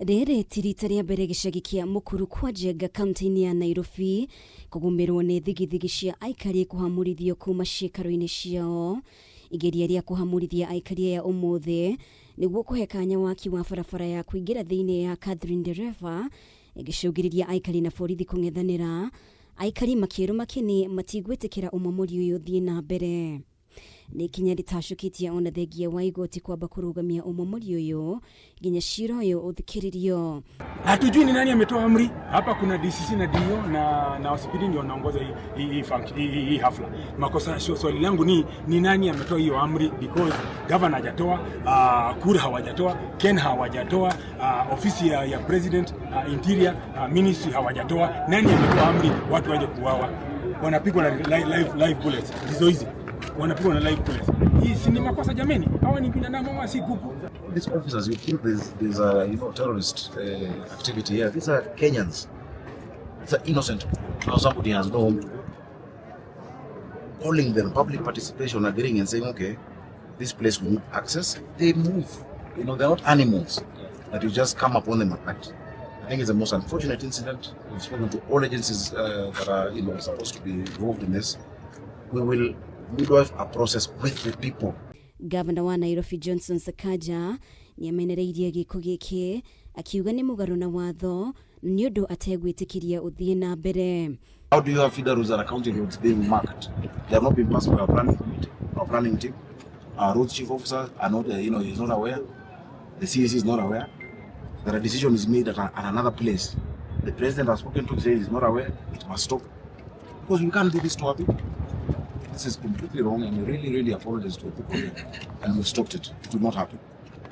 Rere tirita rĩa mbere gĩcagi kĩa Mukuru kwa Njenga kaunti-inĩ ya Nairobi kũgũmĩrwo nĩ thigithigi cia Aikari kuhamurithio kuma CIIKAROINI ciao. Igeria rĩa kuhamurithia Aikari ya ũmũthĩ nĩguo kũhe kanya waki wa barabara ya kũingĩra thĩinĩ ya CHATHERINE NDEREBA ĩgĩcũngĩrĩria Aikari na borithi kũng'ethanĩra. Aikari makĩrwo makĩni matigwĩtĩkĩra ũmomori ũyũ thiĩ na mbere. Nĩ ikinya rĩtacũkĩtie ona thengia wa igoti kwamba kũrũgamia ũmomori ũyũ nginya cira ũyũ ũthikĩrĩrio. Hatujui ni nani ametoa amri hapa. Kuna DCC na DO na hospitali ndio wanaongoza hii hafla. Makosa swali langu ni nani ametoa hiyo amri, because governor hajatoa, kura hawajatoa, Ken hawajatoa, ofisi ya president, interior ministry hawajatoa. Nani ametoa amri watu waje kuuawa? Wanapigwa na live bullets. Hizo wanapigwa na live bullets. Hii si ni makosa jameni? Hawa ni binadamu ama si kuku? These officers, you think there's a terrorist activity here. These are Kenyans. These are innocent. Now somebody has no home to go. Calling them public participation, agreeing and saying, okay, this place will need access. They move. You know, they're not animals that you just come upon them at night. I think it's the most unfortunate incident. We've spoken to all agencies that are supposed to be involved in this. We will midwife a process with the people. Governor wa Nairobi SAKAJA NIAMENEREIRIE gĩko gĩkĩ akiuga nĩ mũgarũ na watho nĩ ũndũ ategwĩtĩkĩria ũthiĩ na mbere. How do you have feeder roads and county roads being marked? They have not been passed by our planning committee, our planning team. Our road chief officer are not, he's not aware. The CAC is not aware. That a decision is made at another place. The president has spoken to say he's not aware. It must stop. Because we can't do this to our people. This is completely wrong, and we really apologize to the people here. And we've stopped it. It will not happen.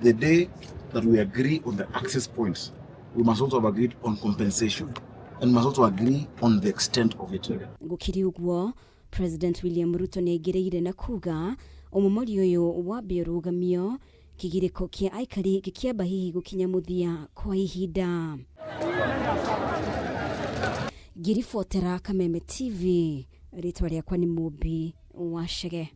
The day that we agree on the access points, we must also have agreed on compensation, and must also agree on the extent of it. Gũkĩrĩ ũguo, President William Ruto nĩaigĩrĩire na kuga ũmomori ũyũ wambe ũrũgamio, kĩgirĩko kĩa Aikari gĩkĩamba hihi gũkinya mũthia kwa ihinda. Ngĩribotera Kameme TV, rĩtwa rĩakwa nĩ Mũmbi wa Chege.